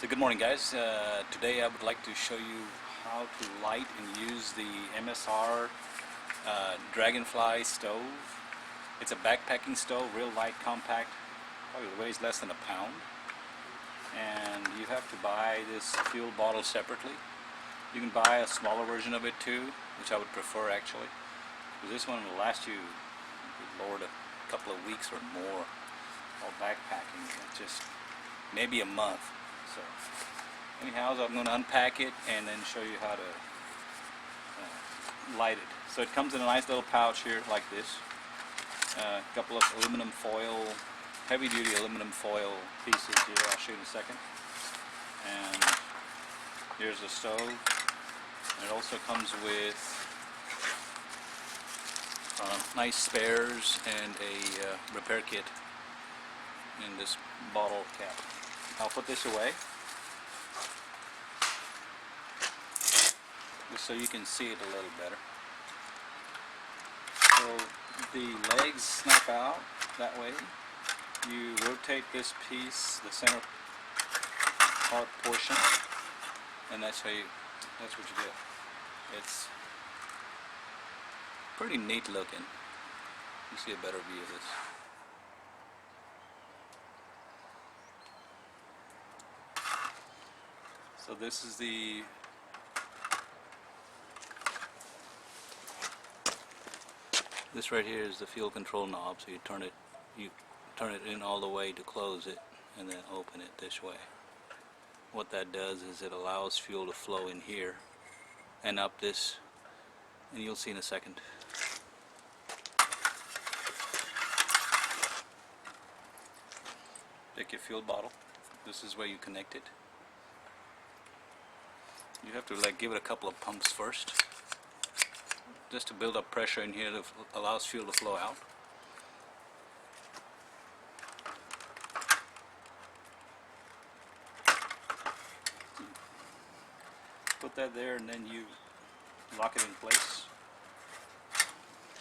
So good morning, guys. Today I would like to show you how to light and use the MSR DragonFly Stove. It's a backpacking stove, real light, compact, probably weighs less than a pound. And you have to buy this fuel bottle separately. You can buy a smaller version of it too, which I would prefer actually. Because this one will last you, good Lord, a couple of weeks or more. All backpacking, just maybe a month. So anyhow, I'm going to unpack it and then show you how to light it. So it comes in a nice little pouch here like this. A couple of aluminum foil, heavy duty aluminum foil pieces here. I'll show you in a second. And here's the stove. And it also comes with nice spares and a repair kit in this bottle cap. I'll put this away just so you can see it a little better. So the legs snap out that way. You rotate this piece, the center part portion, and that's what you get. It's pretty neat looking. You see a better view of this. So this is this right here is the fuel control knob. So you turn it in all the way to close it and then open it this way. What that does is it allows fuel to flow in here and up this, and you'll see in a second. Take your fuel bottle. This is where you connect it. You have to give it a couple of pumps first, just to build up pressure in here that allows fuel to flow out. Put that there and then you lock it in place.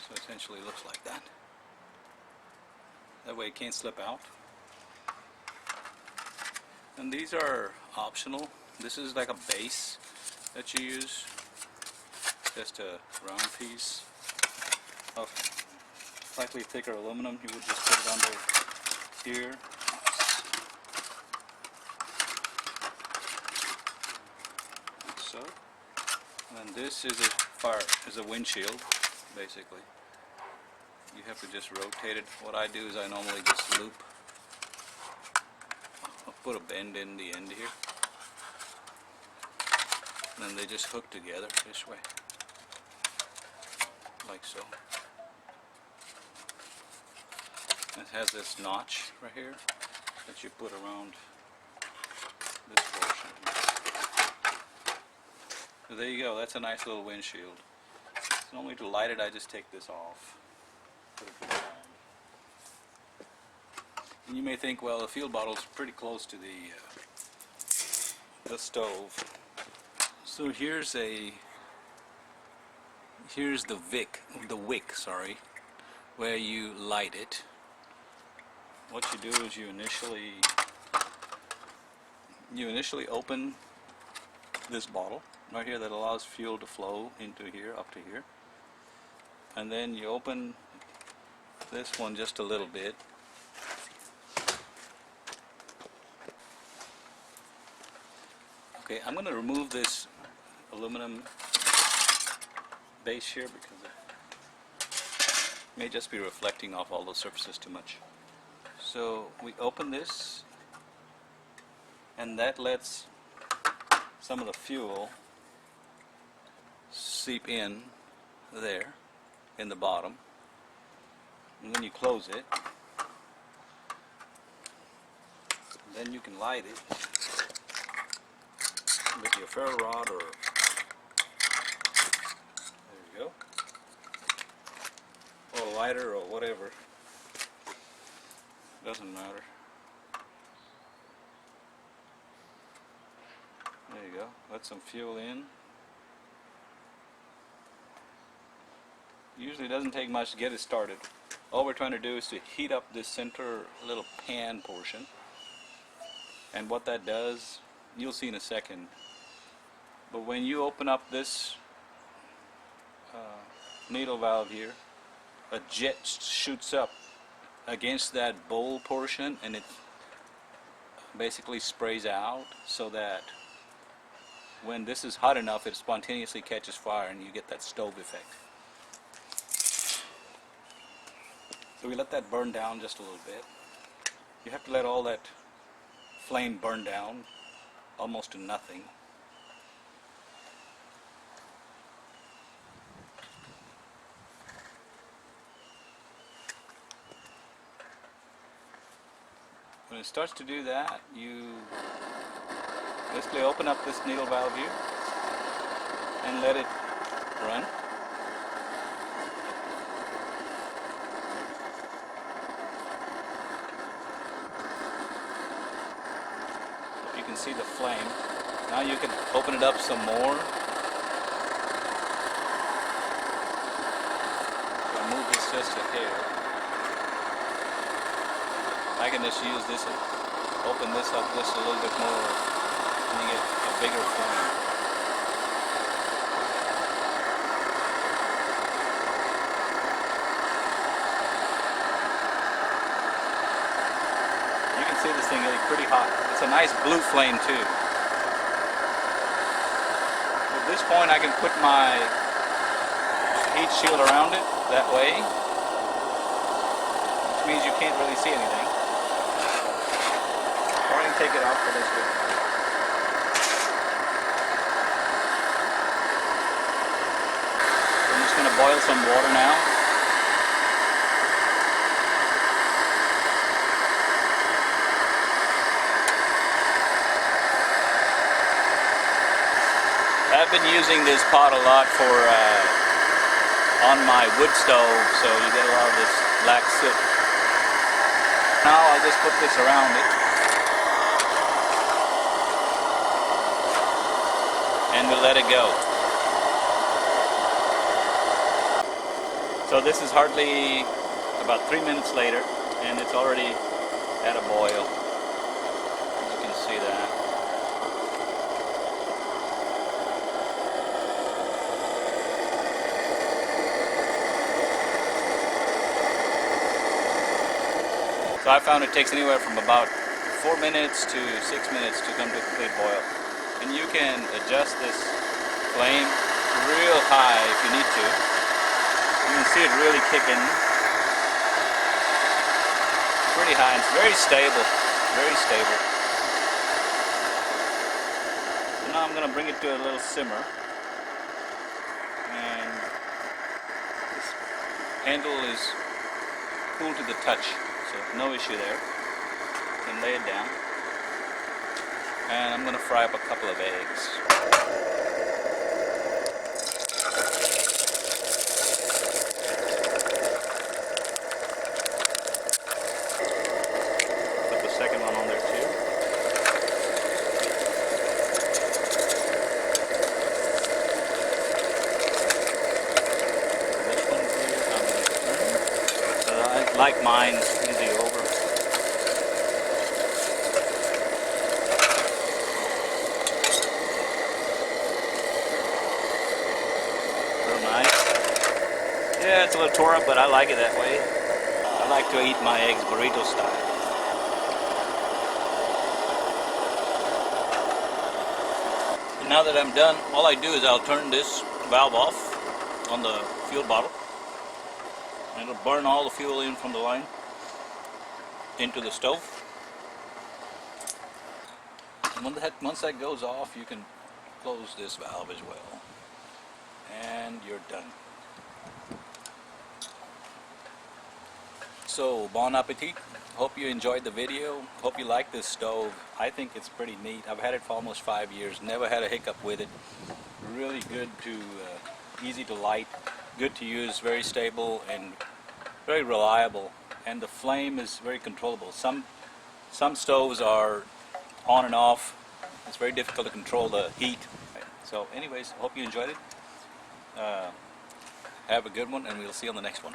So essentially it looks like that. That way it can't slip out. And these are optional. This is like a base that you use, just a round piece of slightly thicker aluminum. You would just put it under here. Like so. And then this is a windshield, basically. You have to just rotate it. What I do is I normally just loop. I'll put a bend in the end here. And then they just hook together this way, like so. It has this notch right here that you put around this portion. So there you go, that's a nice little windshield. So normally to light it I just take this off, put it to the side. And you may think, well, the fuel bottle is pretty close to the stove. So here's the wick, where you light it. What you do is you initially open this bottle right here that allows fuel to flow into here, up to here, and then you open this one just a little bit. Okay, I'm going to remove this aluminum base here because it may just be reflecting off all those surfaces too much. So we open this, and that lets some of the fuel seep in there in the bottom, and then you close it, and then you can light it with your ferro rod, or there you go, or a lighter or whatever, doesn't matter. There you go, let some fuel in. Usually doesn't take much to get it started. All we're trying to do is to heat up this center little pan portion, and what that does you'll see in a second. But when you open up this needle valve here, a jet shoots up against that bowl portion, and it basically sprays out, so that when this is hot enough, it spontaneously catches fire and you get that stove effect. So we let that burn down just a little bit. You have to let all that flame burn down almost to nothing. When it starts to do that, you basically open up this needle valve here and let it run. You can see the flame. Now you can open it up some more. I'll move this just a hair. I can just use this and open this up just a little bit more, and you get a bigger flame. You can see this thing getting pretty hot. It's a nice blue flame too. At this point I can put my heat shield around it that way, which means you can't really see anything. Or I can take it off for this bit. I'm just going to boil some water now. I've been using this pot a lot for on my wood stove, so you get a lot of this black soot. Now I'll just put this around it. And we'll let it go. So this is hardly about 3 minutes later, and it's already at a boil. You can see that. So I found it takes anywhere from about 4 minutes to 6 minutes to come to a complete boil. And you can adjust this flame real high if you need to. You can see it really kicking. Pretty high. It's very stable. Very stable. So now I'm going to bring it to a little simmer. And this handle is cool to the touch, so no issue there. You can lay it down. And I'm going to fry up a couple of eggs. Put the second one on there too. This one here, I'm going to turn. So I like mine easy over. Yeah, it's a little tore up, but I like it that way. I like to eat my eggs burrito style. And now that I'm done, all I do is I'll turn this valve off on the fuel bottle. And it'll burn all the fuel in from the line into the stove. And once that goes off, you can close this valve as well. And you're done. So, bon appetit. Hope you enjoyed the video. Hope you like this stove. I think it's pretty neat. I've had it for almost 5 years. Never had a hiccup with it. Really good to, easy to light. Good to use. Very stable and very reliable. And the flame is very controllable. Some stoves are on and off. It's very difficult to control the heat. So anyways, hope you enjoyed it. Have a good one, and we'll see you on the next one.